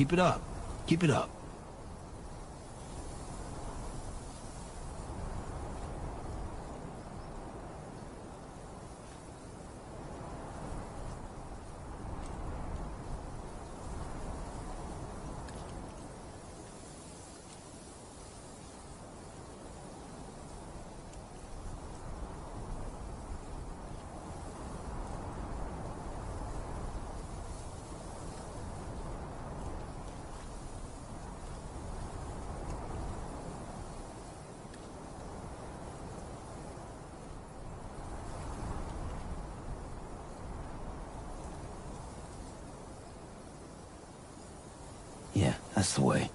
Keep it up. Keep it up. Yeah, that's the way.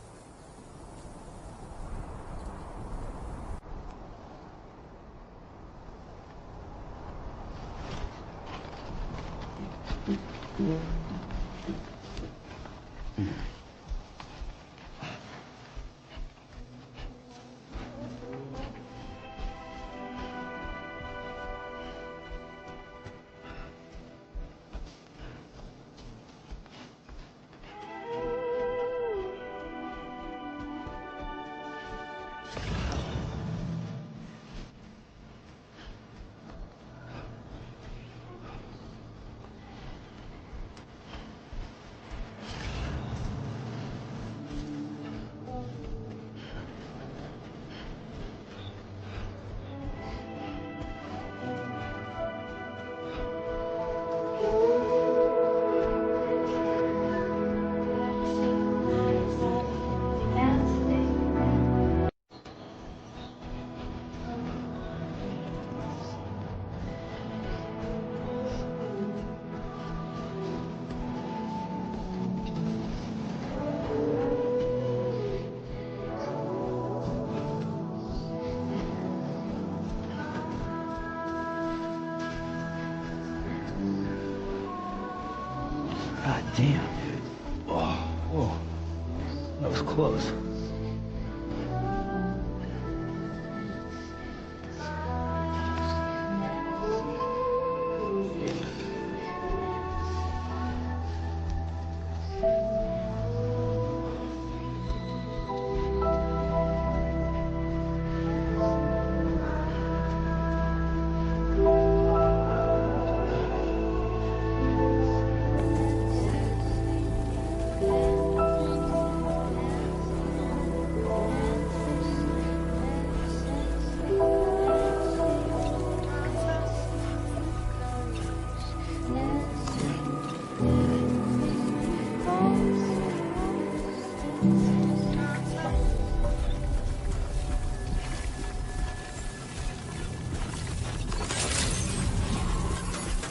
God damn, dude. Oh, whoa. That was close.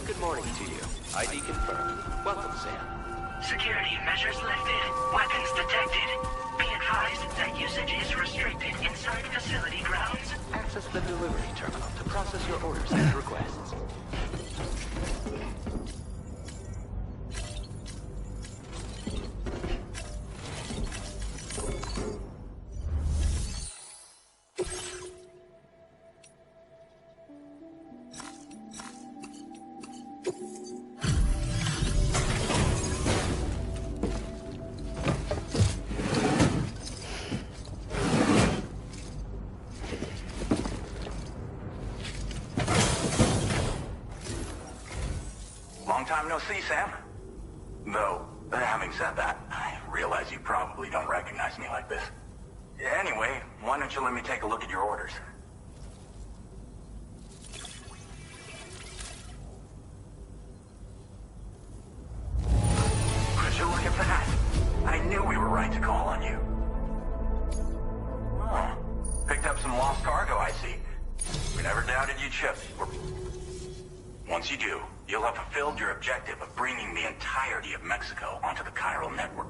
Good morning to you. ID confirmed. Welcome, Sam. Security measures lifted. Weapons detected. Be advised that usage is restricted inside facility grounds. Access the delivery terminal to process your orders and requests. Long time no see, Sam. Though, having said that, I realize you probably don't recognize me like this. Anyway, why don't you let me take a look at your orders? Would you look at that? I knew we were right to call on you. Oh, picked up some lost cargo, I see. We never doubted you'd ship. Once you do, you'll have fulfilled your objective of bringing the entirety of Mexico onto the chiral network.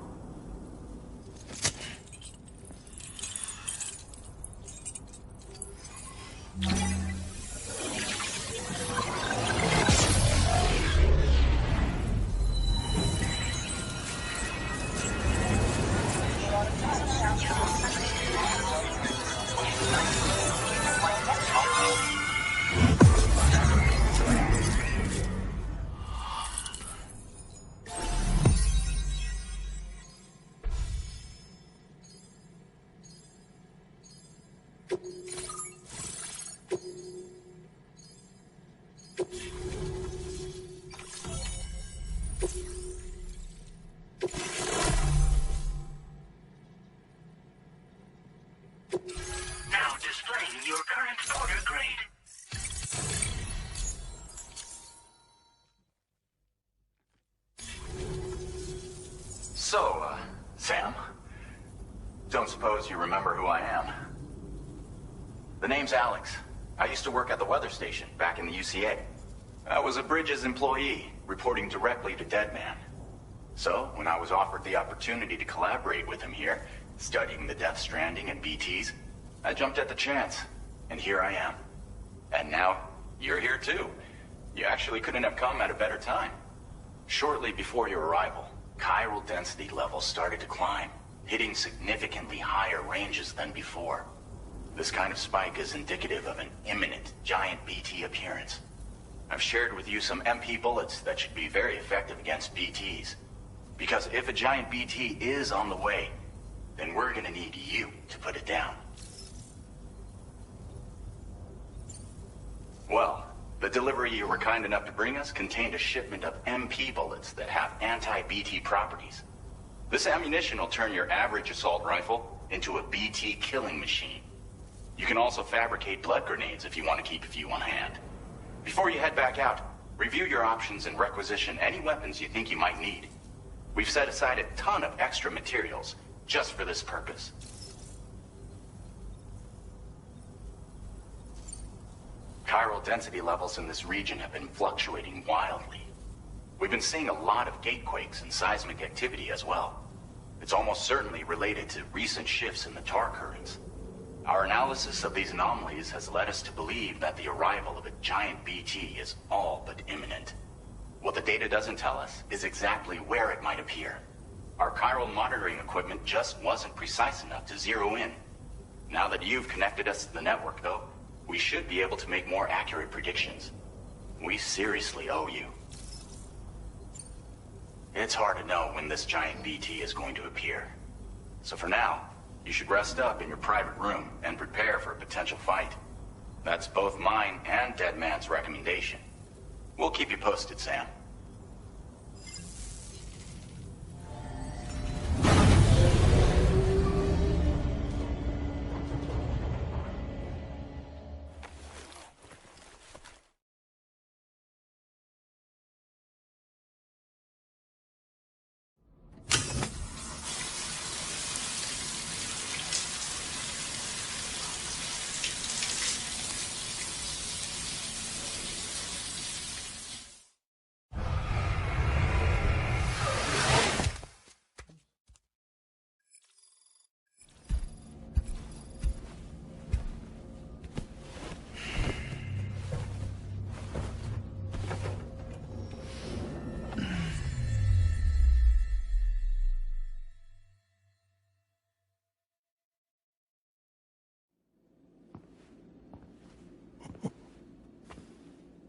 transporter grade. So, Sam, don't suppose you remember who I am? The name's Alex. I used to work at the weather station back in the UCA. I was a Bridges employee, reporting directly to Deadman. So, when I was offered the opportunity to collaborate with him here, studying the Death Stranding and BTs, I jumped at the chance, and here I am. And now, you're here too. You actually couldn't have come at a better time. Shortly before your arrival, chiral density levels started to climb, hitting significantly higher ranges than before. This kind of spike is indicative of an imminent giant BT appearance. I've shared with you some MP bullets that should be very effective against BTs. Because if a giant BT is on the way, then we're gonna need you to put it down. Well, the delivery you were kind enough to bring us contained a shipment of MP bullets that have anti-BT properties. This ammunition will turn your average assault rifle into a BT killing machine. You can also fabricate blood grenades if you want to keep a few on hand. Before you head back out, review your options and requisition any weapons you think you might need. We've set aside a ton of extra materials just for this purpose. Chiral density levels in this region have been fluctuating wildly. We've been seeing a lot of gatequakes and seismic activity as well. It's almost certainly related to recent shifts in the tar currents. Our analysis of these anomalies has led us to believe that the arrival of a giant BT is all but imminent. What the data doesn't tell us is exactly where it might appear. Our chiral monitoring equipment just wasn't precise enough to zero in. Now that you've connected us to the network, though, we should be able to make more accurate predictions. We seriously owe you. It's hard to know when this giant BT is going to appear. So for now, you should rest up in your private room and prepare for a potential fight. That's both mine and Deadman's recommendation. We'll keep you posted, Sam.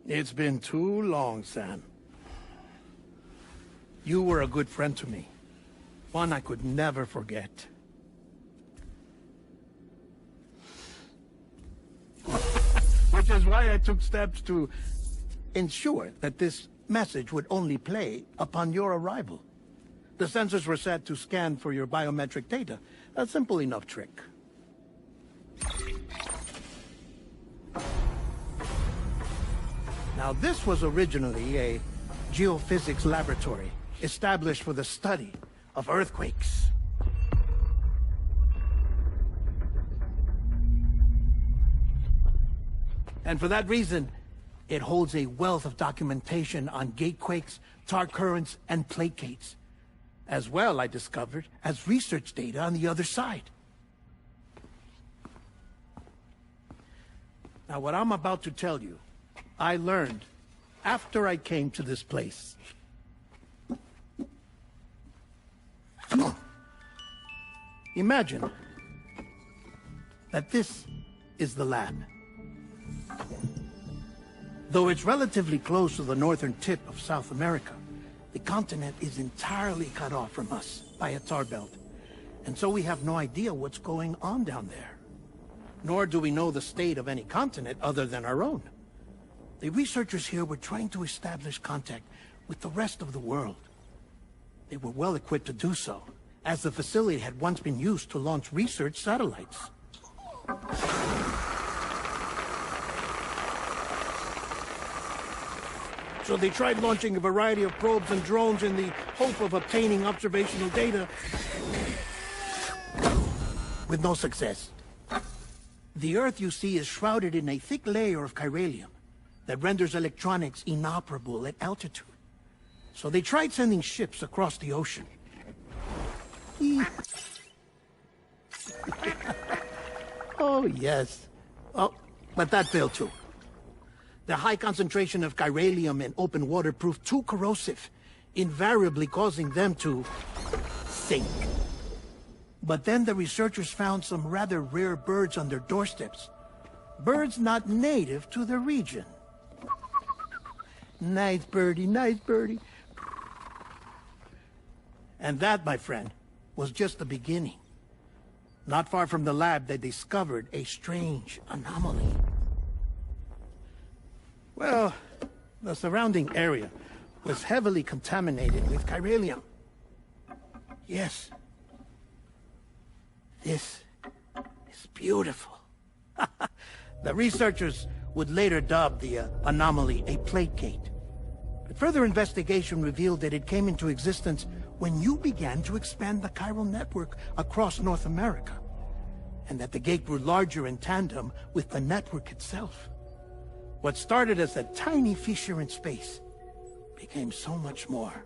It's been too long, Sam. You were a good friend to me. One I could never forget. Which is why I took steps to ensure that this message would only play upon your arrival. The sensors were set to scan for your biometric data. A simple enough trick. Now, this was originally a geophysics laboratory established for the study of earthquakes. And for that reason, it holds a wealth of documentation on gatequakes, tar currents, and placates. As well, I discovered, as research data on the other side. Now, what I'm about to tell you, I learned after I came to this place. Imagine that this is the lab. Though it's relatively close to the northern tip of South America, the continent is entirely cut off from us by a tar belt. And so we have no idea what's going on down there. Nor do we know the state of any continent other than our own. The researchers here were trying to establish contact with the rest of the world. They were well equipped to do so, as the facility had once been used to launch research satellites. So they tried launching a variety of probes and drones in the hope of obtaining observational data, with no success. The Earth, you see, is shrouded in a thick layer of chiralium that renders electronics inoperable at altitude. So they tried sending ships across the ocean. Oh, yes. Oh, but that failed too. The high concentration of chiralium in open water proved too corrosive, invariably causing them to sink. But then the researchers found some rather rare birds on their doorsteps. Birds not native to the region. Nice birdie, nice birdie. And that, my friend, was just the beginning. Not far from the lab, they discovered a strange anomaly. Well, the surrounding area was heavily contaminated with chiralium. Yes. This is beautiful. The researchers would later dub the anomaly a plate gate. But further investigation revealed that it came into existence when you began to expand the chiral network across North America, and that the gate grew larger in tandem with the network itself. What started as a tiny fissure in space became so much more.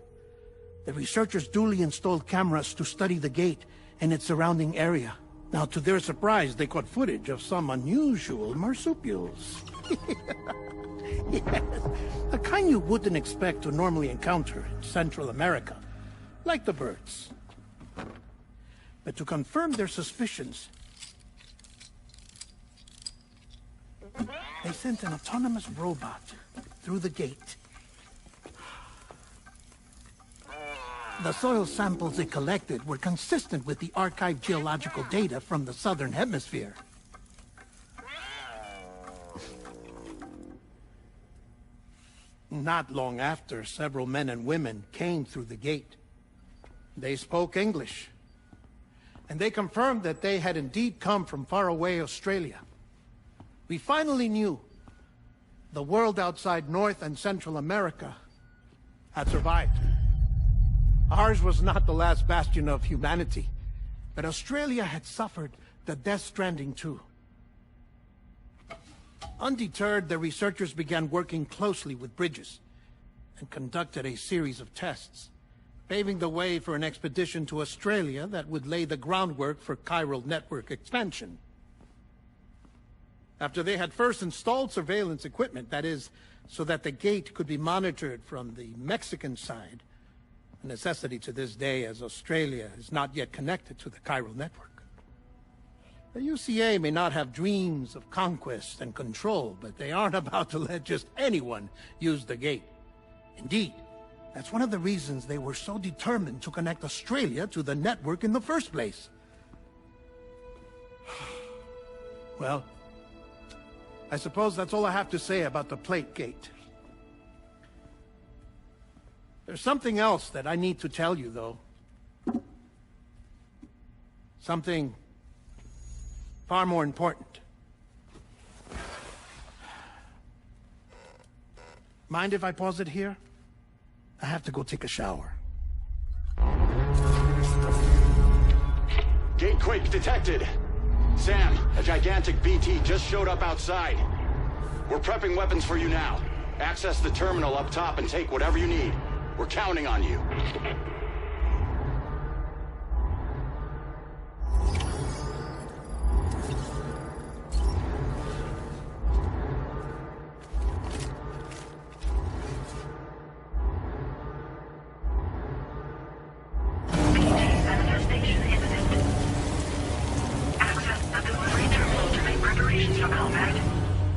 The researchers duly installed cameras to study the gate and its surrounding area. Now, to their surprise, they caught footage of some unusual marsupials. Yes, a kind you wouldn't expect to normally encounter in Central America, like the birds. But to confirm their suspicions, they sent an autonomous robot through the gate. The soil samples it collected were consistent with the archived geological data from the southern hemisphere. Not long after, several men and women came through the gate. They spoke English, and they confirmed that they had indeed come from faraway Australia. We finally knew the world outside North and Central America had survived. Ours was not the last bastion of humanity, but Australia had suffered the Death Stranding too. Undeterred, the researchers began working closely with Bridges and conducted a series of tests, paving the way for an expedition to Australia that would lay the groundwork for chiral network expansion. After they had first installed surveillance equipment, that is, so that the gate could be monitored from the Mexican side, a necessity to this day as Australia is not yet connected to the chiral network. The UCA may not have dreams of conquest and control, but they aren't about to let just anyone use the gate. Indeed, that's one of the reasons they were so determined to connect Australia to the network in the first place. Well, I suppose that's all I have to say about the plate gate. There's something else that I need to tell you, though. Something far more important. Mind if I pause it here? I have to go take a shower. Gatequake detected. Sam, a gigantic BT just showed up outside. We're prepping weapons for you now. Access the terminal up top and take whatever you need. We're counting on you.